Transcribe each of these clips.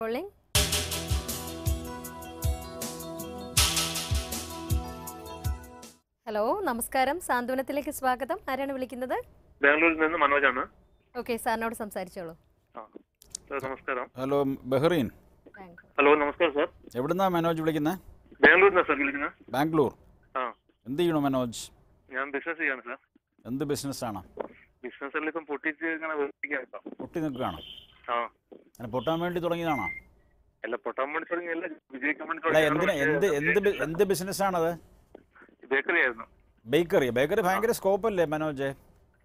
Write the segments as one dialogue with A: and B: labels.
A: Calling. Hello നമസ്കാരം സാന്ത്വനത്തിലേക്ക് സ്വാഗതം. ആരാണ് വിളിക്കുന്നത്?
B: ബാംഗ്ലൂരിൽ നിന്ന് മനോജാണ്.
A: ഓക്കെ, സാറിനോട് സംസാരിച്ചോളൂ.
B: നമസ്കാരം.
C: ഹലോ ബഹ്റീൻ.
B: ഹലോ നമസ്കാരം സാർ.
C: എവിടുന്നാ മനോജ് വിളിക്കുന്നത്?
B: ബാംഗ്ലൂരിലാണ് സാർ വിളിക്കുന്നത്.
C: ബാംഗ്ലൂർ.
B: ആ,
C: എന്ത് ചെയ്യണു മനോജ്?
B: ഞാൻ ബിസിനസ് ചെയ്യാണ് സാർ.
C: എന്ത് ബിസിനസ്സാണ്?
B: ബിസിനസ് എല്ലാം ഇപ്പം പൊട്ടിച്ച് ഇങ്ങനെ വെറുതെ
C: പൊട്ടി നിൽക്കുകയാണോ?
B: ആ,
C: അങ്ങനെ പൊട്ടാൻ വേണ്ടി തുടങ്ങിയതാണോ?
B: അല്ല പൊട്ടാൻ വേണ്ടി തുടങ്ങിയല്ല, വിജയിക്കാൻ വേണ്ടി
C: അല്ല, എന്തിനാ
B: തുടങ്ങിയ
C: എന്ത് ബിസിനസ്സാണത്?
B: ബേക്കറി ആയിരുന്നു.
C: ബേക്കറി ഭയങ്കര സ്കോപ്പല്ലേ മനോജ്?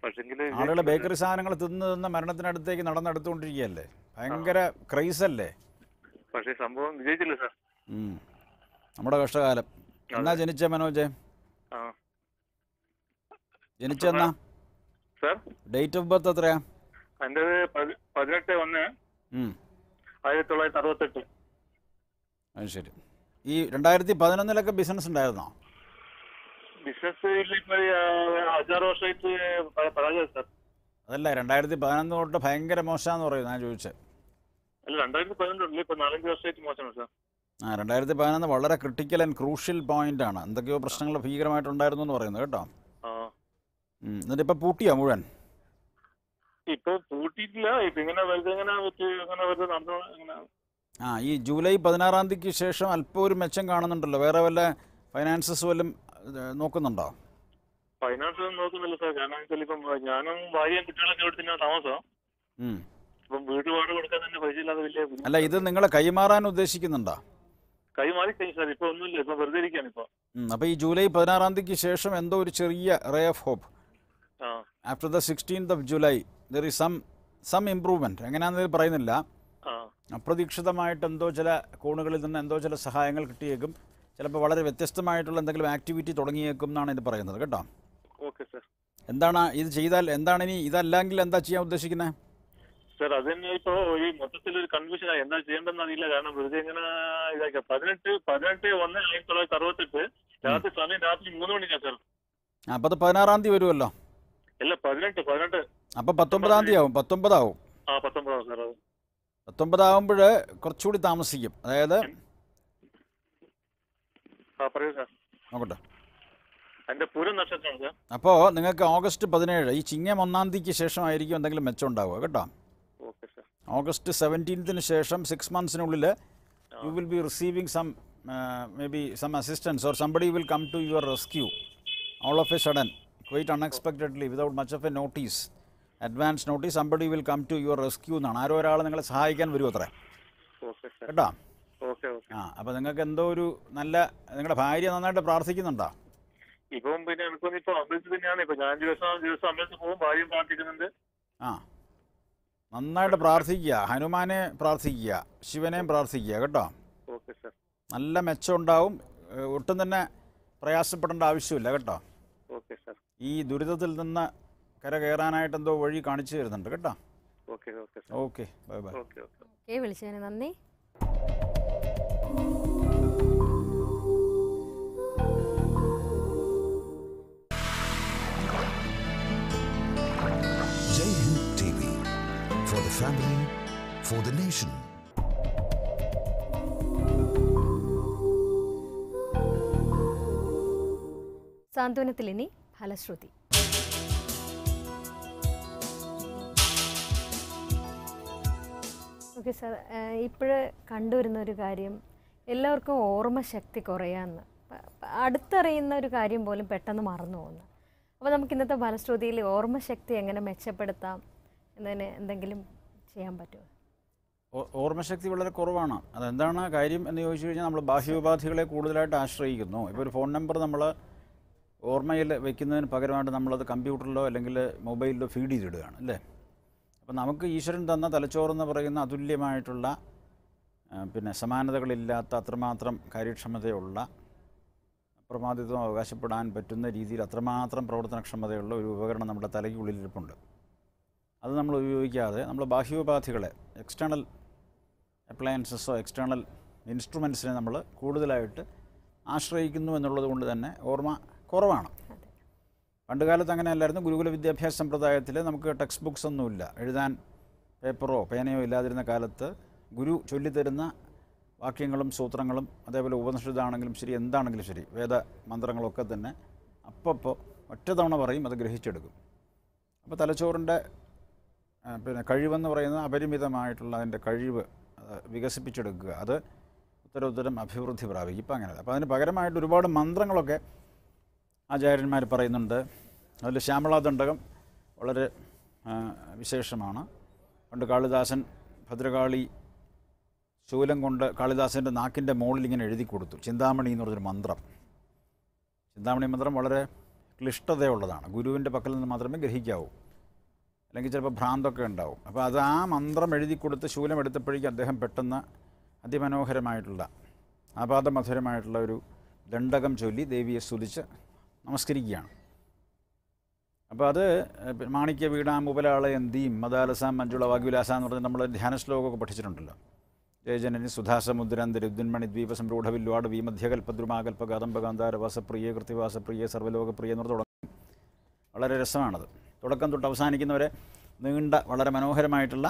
B: പക്ഷെങ്കില്
C: ആളുകൾ ബേക്കറി സാധനങ്ങൾ തിന്ന് മരണത്തിനടുത്തേക്ക് നടന്നെടുത്തുകൊണ്ടിരിക്കുകയല്ലേ. ഭയങ്കര ക്രൈസ് അല്ലേ.
B: പക്ഷെ സംഭവം വിജയിച്ചില്ല സാർ.
C: നമ്മുടെ കഷ്ടകാലം. എന്നാ ജനിച്ച മനോജ്?
B: ആ
C: ജനിച്ചെന്നാ?
B: സാർ
C: ഡേറ്റ് ഓഫ് ബർത്ത് എത്രയാ?
B: എൻ്റെ 18/1/1968.
C: അത് ശരി. ഈ 2011 ബിസിനസ് ഉണ്ടായിരുന്നോ?
B: ബിസിനസ് ഇപ്പൊ 6 വർഷമായിട്ട് പരാജയം സാർ.
C: അതല്ല, 2011 തൊട്ട് ഭയങ്കര മോശമാണെന്ന് പറയുന്നത്. ഞാൻ ചോദിച്ചത്.
B: അല്ല 2011 ഇപ്പൊ 4-5 വർഷമായിട്ട് മോശമാണ് സാർ.
C: 2011 വളരെ ക്രിട്ടിക്കൽ ആൻഡ് ക്രൂഷ്യൽ പോയിന്റ് ആണ്. എന്തൊക്കെയോ പ്രശ്നങ്ങൾ ഭീകരമായിട്ടുണ്ടായിരുന്നു എന്ന് പറയുന്നത് കേട്ടോ. എന്നിട്ട് ഇപ്പൊ പൂട്ടിയാ മുഴുവൻ?
B: ഇപ്പൊ പൂട്ടിയിട്ടില്ല. ഇപ്പൊ ഇങ്ങനെ വെറുതെ നടന്നു.
C: ഈ ജൂലൈ 16 ശേഷം അല്പം ഒരു മെച്ചം കാണുന്നുണ്ടല്ലോ. വേറെ വല്ല ഫൈനാൻസസ് വല്ലതും നോക്കുന്നുണ്ടോ?
B: ഫൈനാൻസ് ഒന്നും നോക്കുന്നില്ല സാർ. കാരണം ഇപ്പം ഞാനും ഭാര്യയും കുട്ടികളൊക്കെ ഇവിടെ തന്നെയാണ് താമസം. ഇപ്പം വീട് വാടക കൊടുക്കാൻ തന്നെ പൈസ ഇല്ലാതെ വലിയ.
C: അല്ല, ഇത് നിങ്ങളെ കൈമാറാൻ ഉദ്ദേശിക്കുന്നുണ്ടോ?
B: കൈമാറി കഴിഞ്ഞു സാർ. ഇപ്പൊ ഒന്നുമില്ല, ഇപ്പൊ വെറുതെ ഇരിക്കുകയാണ് ഇപ്പൊ.
C: അപ്പൊ ഈ ജൂലൈ 16 ശേഷം എന്തോ ഒരു ചെറിയ ray of hope. After the 16th July there is some improvement. എങ്ങനെയാണെന്ന് പറയുന്നില്ല. അപ്രതീക്ഷിതമായിട്ട് എന്തോ ചില കോണുകളിൽ നിന്ന് എന്തോ ചില സഹായങ്ങൾ കിട്ടിയേക്കും. ചിലപ്പോൾ വളരെ വ്യത്യസ്തമായിട്ടുള്ള എന്തെങ്കിലും ആക്ടിവിറ്റി തുടങ്ങിയേക്കും എന്നാണ് ഇത് പറയുന്നത് കേട്ടോ.
B: Okay sir.
C: എന്താണ് ഇത് ചെയ്താൽ എന്താണ് ഇനി ഇതല്ലെങ്കിൽ എന്താ ചെയ്യാൻ ഉദ്ദേശിക്കുന്നത്?
B: സാർ അത് തന്നെ ഇപ്പൊ ഈ മൊത്തത്തിലൊരു കൺഫ്യൂഷൻ ആയി. എന്താ ചെയ്യേണ്ടതെന്ന് അറിയില്ല. കാരണം വെറുതെ ഇങ്ങനെ ഇതാക്കിയ 18/1/1968 രാത്രി 3 മണിക്കാ സാർ.
C: അപ്പോൾ അത് 16 വരുമല്ലോ.
B: അല്ല 18.
C: അപ്പോൾ 19 ആവും. 19 ആവും.
B: 19 സാർ.
C: 19 ആവുമ്പോൾ കുറച്ചുകൂടി താമസിക്കും. അതായത്
B: പറയൂ സാർ.
C: നോക്കട്ടെ.
B: എൻ്റെ പൂരം നക്ഷത്രമാണ് സാർ.
C: അപ്പോൾ നിങ്ങൾക്ക് ഓഗസ്റ്റ് 17 ഈ ചിങ്ങം 1 ശേഷമായിരിക്കും എന്തെങ്കിലും മെച്ചം ഉണ്ടാവുക കേട്ടോ.
B: Okay sir.
C: ഓഗസ്റ്റ് 17 ശേഷം 6 months you will be receiving some maybe some assistance or somebody will come to your rescue all of a sudden, quite unexpectedly, without much of a notice, advance notice. Somebody will come to your rescue എന്നാണ്. ആരോ ഒരാൾ നിങ്ങളെ സഹായിക്കാൻ വരും അത്രേ കേട്ടോ. അപ്പോൾ നിങ്ങൾക്ക് എന്തോ ഒരു നല്ല, നിങ്ങളുടെ ഭാര്യ നന്നായിട്ട് പ്രാർത്ഥിക്കുന്നുണ്ടോ?
B: ഇപ്പം പിന്നെ എനിക്കൊന്നും ഇപ്പൊ അമ്പലത്തിൽ തന്നെയാണ്. ഇപ്പൊ ഞാൻ ദിവസം അമ്പലത്തിൽ പോകും, ഭാര്യയും പ്രാർത്ഥിക്കുന്നുണ്ട്.
C: നന്നായിട്ട് പ്രാർത്ഥിക്കുക. ഹനുമാനെ പ്രാർത്ഥിക്കുക, ശിവനെയും പ്രാർത്ഥിക്കുക കേട്ടോ.
B: Okay sir.
C: നല്ല മെച്ചം ഉണ്ടാവും. ഒട്ടും തന്നെ പ്രയാസപ്പെടേണ്ട ആവശ്യമില്ല കേട്ടോ.
B: Okay sir.
C: ഈ ദുരിതത്തിൽ നിന്ന് കരകയറാനായിട്ട് എന്തോ വഴി കാണിച്ചു തരുന്നുണ്ട് കേട്ടോ.
B: Okay okay sir.
C: Okay, bye bye.
B: Okay okay.
A: വിളിച്ചതിന് നന്ദി.
D: Jai Hind TV, for the family, for the nation.
A: സാന്ത്വനത്തിൽ ഇനി ഫലശ്രുതി. ഓക്കെ സാർ, ഇപ്പോഴ് കണ്ടുവരുന്ന ഒരു കാര്യം, എല്ലാവർക്കും ഓർമ്മശക്തി കുറയാന്ന്, അടുത്തറിയുന്ന ഒരു കാര്യം പോലും പെട്ടെന്ന് മറന്നു പോകുന്നു. അപ്പോൾ നമുക്ക് ഇന്നത്തെ ഫലശ്രുതിയിൽ ഓർമ്മശക്തി എങ്ങനെ മെച്ചപ്പെടുത്താം എന്നതിന് എന്തെങ്കിലും ചെയ്യാൻ പറ്റുമോ?
C: ഓർമ്മശക്തി വളരെ കുറവാണ്. അതെന്താണ് കാര്യം എന്ന് ചോദിച്ചു കഴിഞ്ഞാൽ നമ്മൾ ബാഹ്യോപാധികളെ കൂടുതലായിട്ട് ആശ്രയിക്കുന്നു. ഇപ്പോൾ ഒരു ഫോൺ നമ്പർ നമ്മൾ ഓർമ്മയിൽ വയ്ക്കുന്നതിന് പകരമായിട്ട് നമ്മളത് കമ്പ്യൂട്ടറിലോ അല്ലെങ്കിൽ മൊബൈലിലോ ഫീഡ് ചെയ്തിടുകയാണ് അല്ലേ. അപ്പോൾ നമുക്ക് ഈശ്വരൻ തന്ന തലച്ചോറെന്ന് പറയുന്ന അതുല്യമായിട്ടുള്ള പിന്നെ സമാനതകളില്ലാത്ത അത്രമാത്രം കാര്യക്ഷമതയുള്ള, അപ്രമാദിത്വം അവകാശപ്പെടാൻ പറ്റുന്ന രീതിയിൽ അത്രമാത്രം പ്രവർത്തനക്ഷമതയുള്ള ഒരു ഉപകരണം നമ്മുടെ തലയ്ക്കുള്ളിലിരിപ്പുണ്ട്. അത് നമ്മൾ ഉപയോഗിക്കാതെ നമ്മൾ ബാഹ്യോപാധികളെ, എക്സ്റ്റേണൽ അപ്ലയൻസസോ എക്സ്റ്റേണൽ ഇൻസ്ട്രുമെൻസിനെ നമ്മൾ കൂടുതലായിട്ട് ആശ്രയിക്കുന്നു എന്നുള്ളത് കൊണ്ട് തന്നെ ഓർമ്മ കുറവാണ്. പണ്ടുകാലത്ത് അങ്ങനെയല്ലായിരുന്നു. ഗുരുകുല വിദ്യാഭ്യാസ സമ്പ്രദായത്തിൽ നമുക്ക് ടെക്സ്റ്റ് ബുക്സ് ഒന്നുമില്ല. എഴുതാൻ പേപ്പറോ പേനയോ ഇല്ലാതിരുന്ന കാലത്ത് ഗുരു ചൊല്ലിത്തരുന്ന വാക്യങ്ങളും സൂത്രങ്ങളും അതേപോലെ ഉപനിഷത്താണെങ്കിലും ശരി, എന്താണെങ്കിലും ശരി, വേദമന്ത്രങ്ങളൊക്കെ തന്നെ അപ്പോൾ ഒറ്റ തവണ പറയും, അത് ഗ്രഹിച്ചെടുക്കും. അപ്പോൾ തലച്ചോറിൻ്റെ പിന്നെ കഴിവെന്ന് പറയുന്നത് അപരിമിതമായിട്ടുള്ള അതിൻ്റെ കഴിവ് വികസിപ്പിച്ചെടുക്കുക, അത് ഉത്തരോത്തരം അഭിവൃദ്ധി പ്രാപിക്കും. ഇപ്പം അങ്ങനെ. അപ്പോൾ അതിന് പകരമായിട്ട് ഒരുപാട് മന്ത്രങ്ങളൊക്കെ ആചാര്യന്മാർ പറയുന്നുണ്ട്. അതിൽ ശ്യാമളാദണ്ഡകം വളരെ വിശേഷമാണ്. പണ്ട് കാളിദാസൻ ഭദ്രകാളി ശൂലം കൊണ്ട് കാളിദാസൻ്റെ നാക്കിൻ്റെ മുകളിൽ ഇങ്ങനെ എഴുതി കൊടുത്തു ചിന്താമണി എന്ന് പറഞ്ഞൊരു മന്ത്രം. ചിന്താമണി മന്ത്രം വളരെ ക്ലിഷ്ടതയുള്ളതാണ്, ഗുരുവിൻ്റെ പക്കൽ നിന്ന് മാത്രമേ ഗ്രഹിക്കാവൂ, അല്ലെങ്കിൽ ചിലപ്പോൾ ഭ്രാന്തൊക്കെ ഉണ്ടാവും. അപ്പോൾ അത് ആ മന്ത്രം എഴുതി കൊടുത്ത് ശൂലം എടുത്തപ്പോഴേക്കും അദ്ദേഹം പെട്ടെന്ന് അതിമനോഹരമായിട്ടുള്ള ആപാദമധുരമായിട്ടുള്ള ഒരു ദണ്ഡകം ചൊല്ലി ദേവിയെ സ്തുതിച്ച് നമസ്കരിക്കുകയാണ്. അപ്പോൾ അത് മാണിക്യ വീണാം ഉപലാളയന്തീം മദാലസാം മഞ്ജുള വാഗ്വിലാസ എന്ന് പറഞ്ഞാൽ നമ്മൾ ധ്യാന ശ്ലോകമൊക്കെ പഠിച്ചിട്ടുണ്ടല്ലോ. ജയജനനി സുധാസമുദ്രാന്തരുദ്വന്മണി ദ്വീപസംരൂഢവില്വാട് വീമധ്യകൽപദ്രുമാകൽപകാദംബകാന്താര വാസപ്രിയ കൃത്യവാസപ്രിയ സർവ്വലോകപ്രിയ എന്ന് തുടങ്ങും. വളരെ രസമാണത്. തുടക്കം തൊട്ട് അവസാനിക്കുന്നവരെ നീണ്ട വളരെ മനോഹരമായിട്ടുള്ള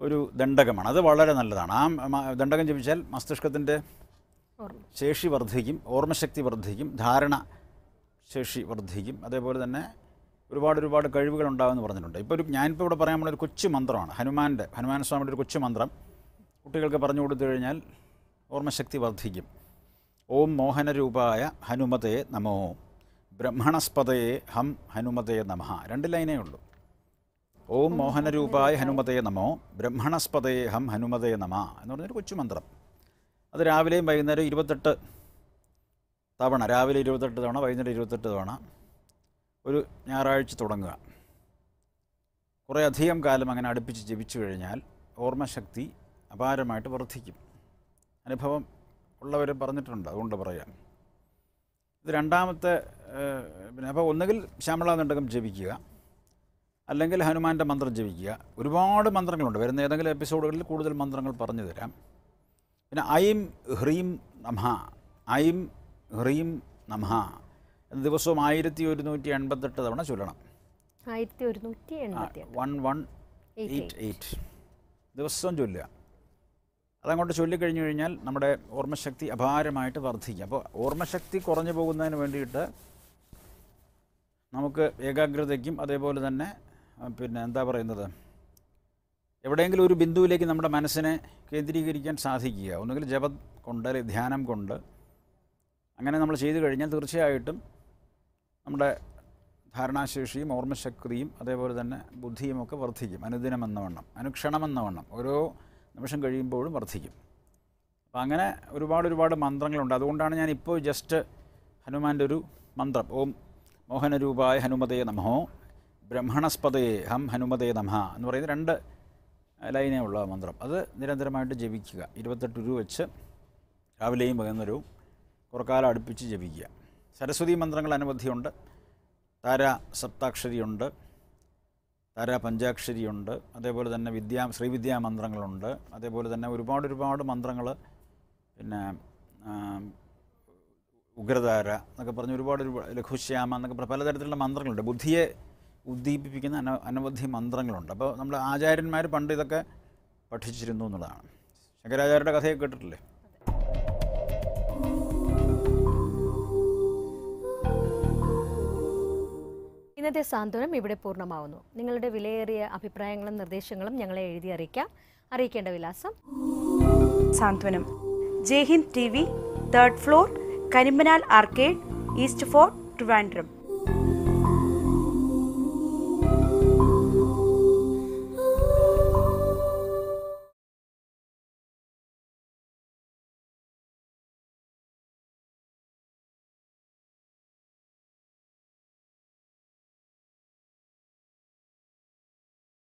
C: ഒരു ദണ്ഡകമാണ്. അത് വളരെ നല്ലതാണ്. ആ ദണ്ഡകം ജപിച്ചാൽ മസ്തിഷ്കത്തിൻ്റെ ശേഷി വർദ്ധിക്കും, ഓർമ്മശക്തി വർദ്ധിക്കും, ധാരണ ശേഷി വർദ്ധിക്കും. അതേപോലെ തന്നെ ഒരുപാട് കഴിവുകളുണ്ടാകുമെന്ന് പറഞ്ഞിട്ടുണ്ട്. ഇപ്പോൾ ഞാനിപ്പോൾ ഇവിടെ പറയാൻ പോകുന്ന ഒരു കൊച്ചു മന്ത്രമാണ് ഹനുമാൻ സ്വാമിയുടെ ഒരു കൊച്ചു മന്ത്രം. കുട്ടികൾക്ക് പറഞ്ഞു കൊടുത്തു കഴിഞ്ഞാൽ ഓർമ്മശക്തി വർദ്ധിക്കും. ഓം മോഹനരൂപായ ഹനുമതേ നമോ ബ്രഹ്മണസ്പതയെ ഹം ഹനുമതേ നമഃ. 2 ലൈനേ ഉള്ളൂ. ഓം മോഹനരൂപായ ഹനുമതേ നമോ ബ്രഹ്മണസ്പതയെ ഹം ഹനുമതേ നമഃ എന്ന് പറഞ്ഞൊരു കൊച്ചു മന്ത്രം. അത് രാവിലെയും വൈകുന്നേരം 28 തവണ, രാവിലെ 28 തവണ, വൈകുന്നേരം 28 തവണ ഒരു ഞായറാഴ്ച തുടങ്ങുക. കുറേ അധികം കാലം അങ്ങനെ അടുപ്പിച്ച് ജപിച്ചു കഴിഞ്ഞാൽ ഓർമ്മശക്തി അപാരമായിട്ട് വർദ്ധിക്കും. അനുഭവം ഉള്ളവർ പറഞ്ഞിട്ടുണ്ട്, അതുകൊണ്ട് പറയാം. ഇത് രണ്ടാമത്തെ പിന്നെ. അപ്പോൾ ഒന്നുകിൽ ശ്യാമളാദണ്ഡകം ജപിക്കുക, അല്ലെങ്കിൽ ഹനുമാൻ്റെ മന്ത്രം ജപിക്കുക. ഒരുപാട് മന്ത്രങ്ങളുണ്ട്, വരുന്ന ഏതെങ്കിലും എപ്പിസോഡുകളിൽ കൂടുതൽ മന്ത്രങ്ങൾ പറഞ്ഞു തരാം. പിന്നെ ഐം ഹ്രീം നമഃ, ഐം ഹ്രീം നമഃ എന്ന് ദിവസവും 1188 തവണ ചൊല്ലണം. 1188 ദിവസവും ചൊല്ലുക. അതങ്ങോട്ട് ചൊല്ലിക്കഴിഞ്ഞു കഴിഞ്ഞാൽ നമ്മുടെ ഓർമ്മശക്തി അപാരമായിട്ട് വർദ്ധിക്കും. അപ്പോൾ ഓർമ്മശക്തി കുറഞ്ഞു പോകുന്നതിന് വേണ്ടിയിട്ട് നമുക്ക് ഏകാഗ്രതയ്ക്കും അതേപോലെ തന്നെ പിന്നെ എന്താ പറയുന്നത്, എവിടെയെങ്കിലും ഒരു ബിന്ദുവിലേക്ക് നമ്മുടെ മനസ്സിനെ കേന്ദ്രീകരിക്കാൻ സാധിക്കുക. ഒന്നുകിൽ ജപം കൊണ്ട് അല്ലെങ്കിൽ ധ്യാനം കൊണ്ട്. അങ്ങനെ നമ്മൾ ചെയ്തു കഴിഞ്ഞാൽ തീർച്ചയായിട്ടും നമ്മുടെ ധാരണാശേഷിയും ഓർമ്മശക്തിയും അതേപോലെ തന്നെ ബുദ്ധിയുമൊക്കെ വർദ്ധിക്കും. അനുദിനമെന്നവണ്ണം, അനുക്ഷണമെന്നവണ്ണം, ഓരോ നിമിഷം കഴിയുമ്പോഴും വർദ്ധിക്കും. അപ്പം അങ്ങനെ ഒരുപാട് മന്ത്രങ്ങളുണ്ട്. അതുകൊണ്ടാണ് ഞാനിപ്പോൾ ജസ്റ്റ് ഹനുമാൻ്റെ ഒരു മന്ത്രം, ഓം മോഹനരൂപായ ഹനുമതേ നമോ ബ്രഹ്മണസ്പതയെ ഹം ഹനുമതേ നമഃ എന്ന് പറയുന്ന 2 ലൈനേ ഉള്ള മന്ത്രം. അത് നിരന്തരമായിട്ട് ജപിക്കുക. 28 രൂപ വെച്ച് രാവിലെയും വൈകുന്നേരവും കുറക്കാലം അടുപ്പിച്ച് ജപിക്കുക. സരസ്വതി മന്ത്രങ്ങൾ അനവധിയുണ്ട്. താര സപ്താക്ഷരിയുണ്ട്, താര പഞ്ചാക്ഷരിയുണ്ട്, അതേപോലെ തന്നെ ശ്രീവിദ്യാ മന്ത്രങ്ങളുണ്ട്. അതേപോലെ തന്നെ ഒരുപാട് മന്ത്രങ്ങൾ, പിന്നെ ഉഗ്രതാര എന്നൊക്കെ പറഞ്ഞ് ഒരുപാട് ലഘുശ്യാമ എന്നൊക്കെ പറഞ്ഞ പലതരത്തിലുള്ള മന്ത്രങ്ങളുണ്ട്. ബുദ്ധിയെ ഉദ്ദീപിപ്പിക്കുന്ന അനവധി മന്ത്രങ്ങളുണ്ട്. അപ്പോൾ നമ്മുടെ ആചാര്യന്മാർ പണ്ട് ഇതൊക്കെ പഠിച്ചിരുന്നു എന്നുള്ളതാണ്. ശങ്കരാചാര്യരുടെ കഥയൊക്കെ കേട്ടിട്ടില്ലേ?
A: ഇന്നത്തെ സാന്ത്വനം ഇവിടെ പൂർണ്ണമാവുന്നു. നിങ്ങളുടെ വിലയേറിയ അഭിപ്രായങ്ങളും നിർദ്ദേശങ്ങളും ഞങ്ങളെ എഴുതി അറിയിക്കേണ്ട വിലാസം:
E: സാന്ത്വനം, Jaihind TV, 3rd floor, Karimpanal arcade, east fort, Trivandrum.